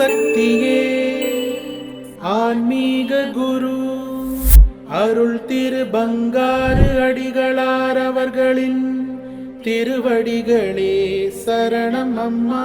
சக்தியே ஆன்மீக குரு அருள் திரு பங்காரு அடிகளார் அவர்களின் திருவடிகளே சரணம் அம்மா.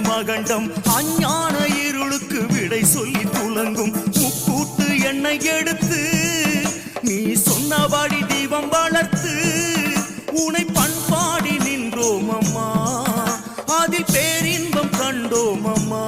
மகண்டம் அஞ்ஞான இருளுக்கு விடை சொல்லி துலங்கும் முக்கூட்டு எண்ணெய் எடுத்து நீ சொன்னபடி தீபம் வளர்த்து உனை பண்பாடி நின்றோம் அம்மா, அதில் பேரின்பம் கண்டோம் அம்மா.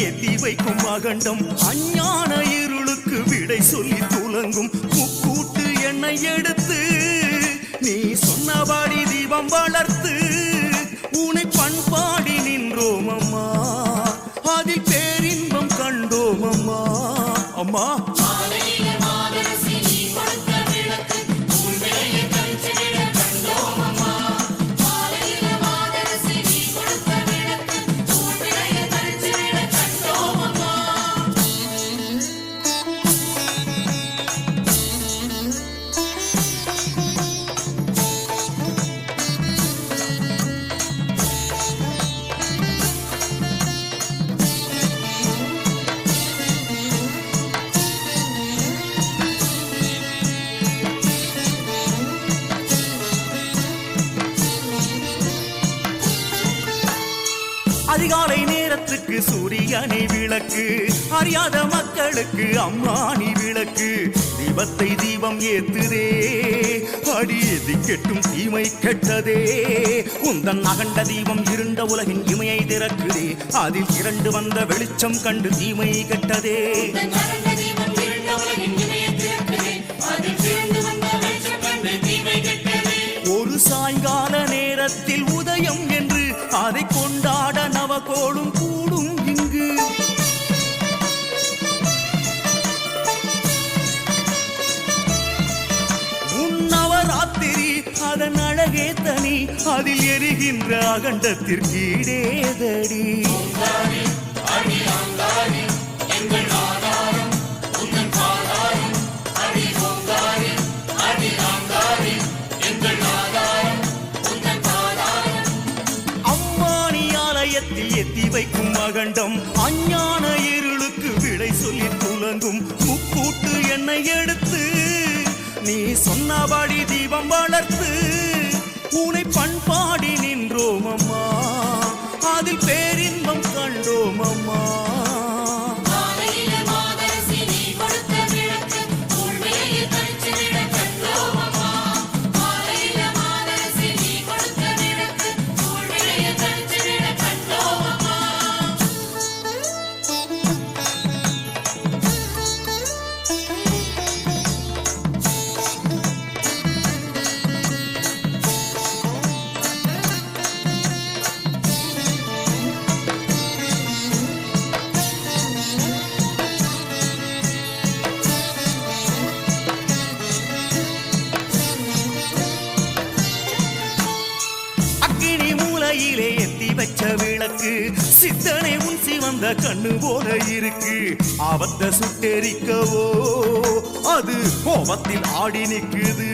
எத்தி வைக்கும் மகண்டம் அஞ்ஞான இருளுக்கு விடை சொல்லி துலங்கும் முக்கூட்டு எண்ணெய் எடுத்து நீ சொன்னபடி தீபம் வளர்த்து உனை பண்பாடி நின்றோம் அம்மா, அதில் பேரின்பம் கண்டோம் அம்மா. அம்மா அதிகாலை நேரத்துக்கு சூரியனை விளக்கு, அறியாத மக்களுக்கு அம்மானி விளக்கு. தீபத்தை தீபம் ஏத்துதே, அடி எதி கெட்டும் தீமை கெட்டதே. உந்தன் அகண்ட தீபம் இருண்ட உலகின் இமையை திறக்குதே, அதில் இரண்டு வந்த வெளிச்சம் கண்டு தீமை கெட்டதே. ஒரு சாயங்கால நேரத்தில் உதயம் என்று அதை கொண்டாட நவகோளும் கூடும் இங்கு. உன்னவராத்திரி அதன் அழகே தனி, அதில் எரிகின்ற அகண்டத்திற்கு இடேதடி. அம்மா ஆலயத்தில் எத்தி வைக்கும் மகண்டம் அஞ்ஞான இருளுக்கு விடை சொல்லி துலங்கும் முக்கூட்டு எண்ணெய் எடுத்து நீ சொன்னபடி தீபம் வளர்த்து உனை பண்பாடி நின்றோம் அம்மா அதில் பேரின்பம் கண்டோம் அம்மா வச்ச விளக்கு சித்தனை உன்சி வந்த கண்ணு போல இருக்கு ஆபத்த சுட்டெரிக்கவோ அது கோபத்தில் ஆடி நிற்குது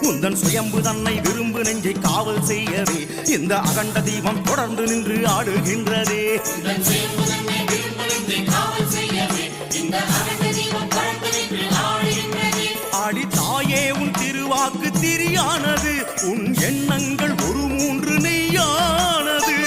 உந்தன் சுயம்பு தன்னை விரும்பு நெஞ்சை காவல் செய்யவே இந்த அகண்ட தீபம் தொடர்ந்து நின்று ஆடுகின்றதே ஆடி தாயே உன் திருவாக்கு திரியானது உன் எண்ணங்கள் ஒரு மூன்று நெய்யானது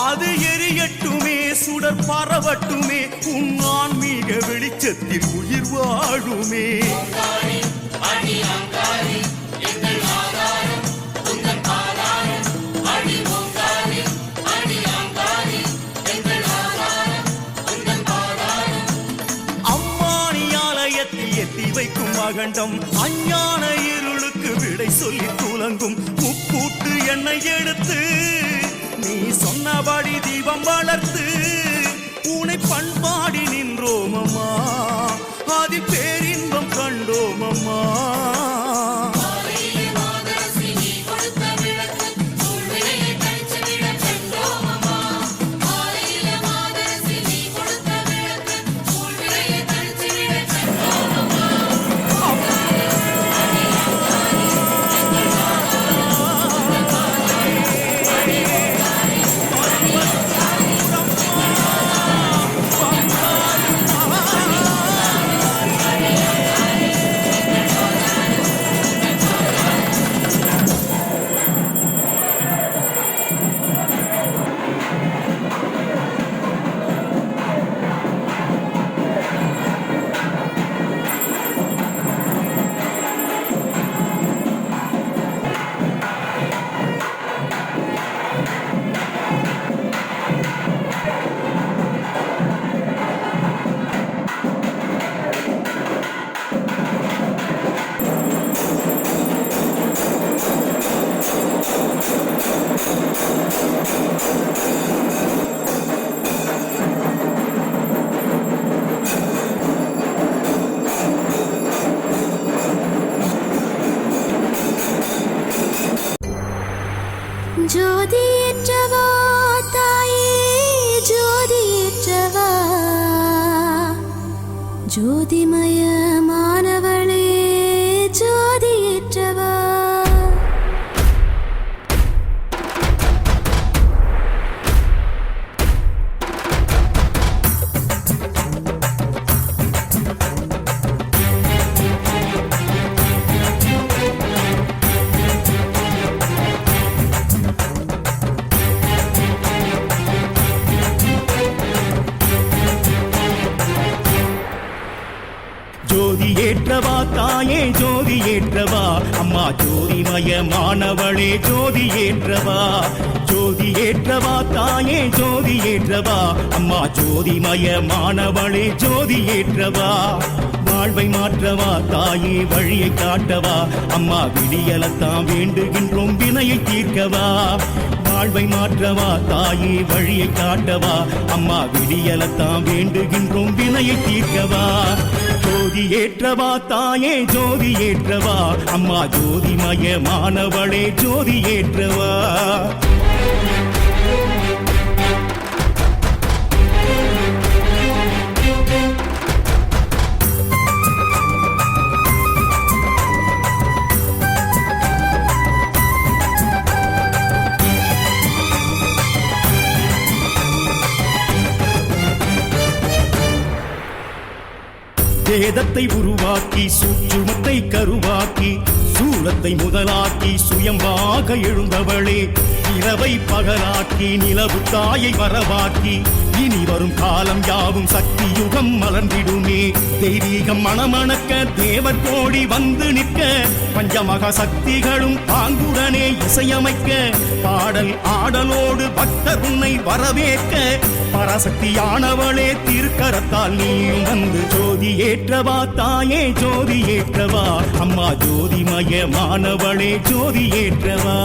அது எரியட்டுமே சுடர் பரவட்டுமே உன் ஆன்மீக வெளிச்சத்தில் உயிர் வாழுமே எத்தி வைக்கும் மகண்டம் அஞ்ஞான இருளுக்கு விடை சொல்லி துலங்கும் முக்கூட்டு எண்ணெய் எடுத்து நீ சொன்னபடி தீபம் வளர்த்து உனை பண்பாடி நின்றோம் அம்மா அதில் பேரின்பம் கண்டோம் அம்மா ஜோதியேற்றவா தாயே ஜோதியேற்றவா ஜோதிமயமானவளே ஜோதியேற்றவா ஜோதி ஏற்றவா தாயே ஜோதி ஏற்றவா அம்மா ஜோதிமயமானவளே ஜோதி ஏற்றவா ஜோதி ஏற்றவா தாயே ஜோதி ஏற்றவா அம்மா ஜோதிமயமானவளே ஜோதி ஏற்றவா வாழ்வை மாற்றவா தாயே வழியை காட்டவா அம்மா விடியலத்தான் வேண்டுகின்றோம் வினையை தீர்க்கவா வாழ்வை மாற்றவா தாயே வழியை காட்டவா அம்மா விடியலத்தான் வேண்டுகின்றோம் வினையை தீர்க்கவா ஜோதி ஏற்றவா தாயே ஜோதி ஏற்றவா அம்மா ஜோதிமயமானவளே ஜோதி ஏற்றவா வேதத்தை உருவாக்கி சூட்சுமத்தை கருவாக்கி சூலத்தை முதலாக்கி சுயம்பாக எழுந்தவளே இரவை பகலாக்கி நிலவு தாயை வரவாக்கி இனி வரும் காலம் யாவும் சக்தி யுகம் மலர்ந்திடுமே தெய்வீகம் மணமணக்க தேவர் கோடி வந்து நிற்க பஞ்சமகா சக்திகளும் பாங்குடனே இசையமைக்க பாடல் ஆடலோடு பக்தர் உன்னை வரவேற்க பராசக்தியானவளே திருக்கரத்தால் நீயும் வந்து ஜோதி ஏற்றவா தாயே ஜோதி ஏற்றவா அம்மா ஜோதிமயமானவளே ஜோதி ஏற்றவா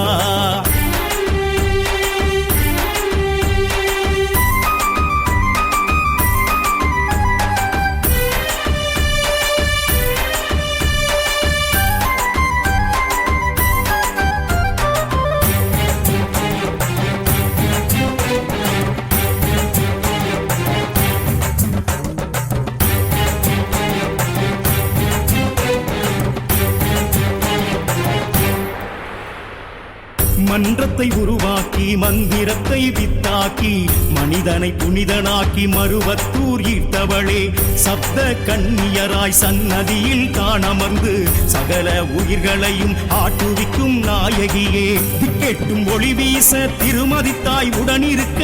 மன்றத்தை உருவாக்கி மந்திரத்தை வித்தாக்கி மனிதனை புனிதனாக்கி மருவத்தூர் ஈர்த்தவளே சப்த கண்ணியராய் சன்னதியில் காணமர்ந்து சகல உயிர்களையும் ஆட்டுவிக்கும் நாயகியே திக்கெட்டும் ஒளி வீச திருமதித்தாய் உடனிருக்க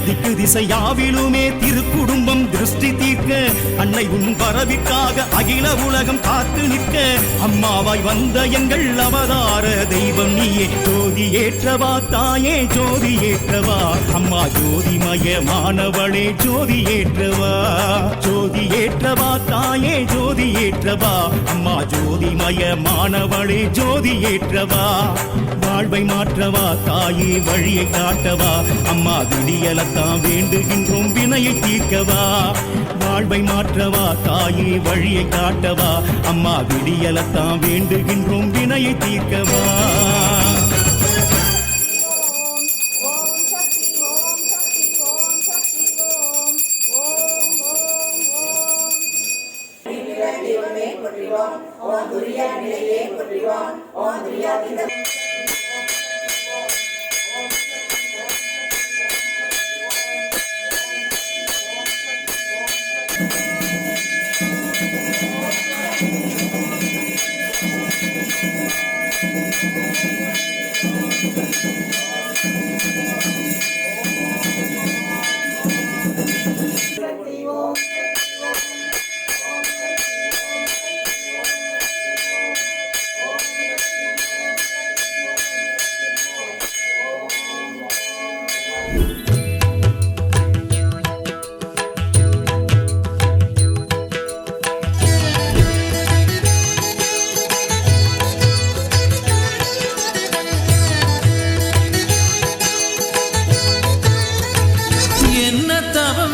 திக்கு திசையாவிலுமே திருக்குடும்பம் திருஷ்டி தீர்க்க அன்னை உன் வரவிற்காக அகில உலகம் காத்து நிற்க அம்மாவாய் வந்த எங்கள் அவதார தெய்வம் நீயே ஜோதி ஏற்றவா தாயே ஜோதி ஏற்றவா அம்மா ஜோதிமயமானவளே ஜோதி ஏற்றவா ஜோதி ஏற்றவா தாயே ஜோதி ஏற்றவா அம்மா ஜோதிமயமானவளே ஜோதி ஏற்றவா வாழ்வை மாற்றவா தாயே வழியை காட்டவா அம்மா விடியலத்தான் வேண்டுகின்றோம் வினையை தீர்க்கவா வாழ்வை மாற்றவா தாயே வழியை காட்டவா அம்மா விடியலத்தான் வேண்டுகின்றோம் வினையை தீர்க்கவா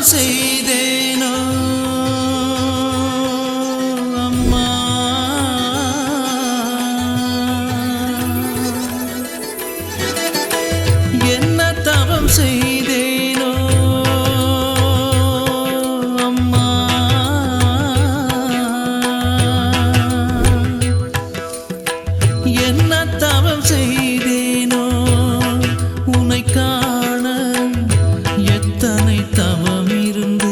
செய்தேனோ அம்மா என்ன தவம் செய்தேனோ அம்மா என்ன தவம் செய்தேனோ உன்னை காண எத்தனை தவம் இருந்து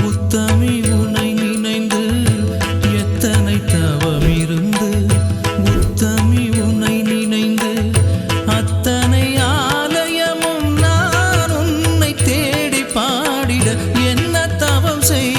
உத்தமி உன்னை நினைந்து எத்தனை தவம் இருந்து உத்தமி உன்னை நினைந்து அத்தனை ஆலயமும் நான் உன்னை தேடி பாடிட என்ன தவம் செய்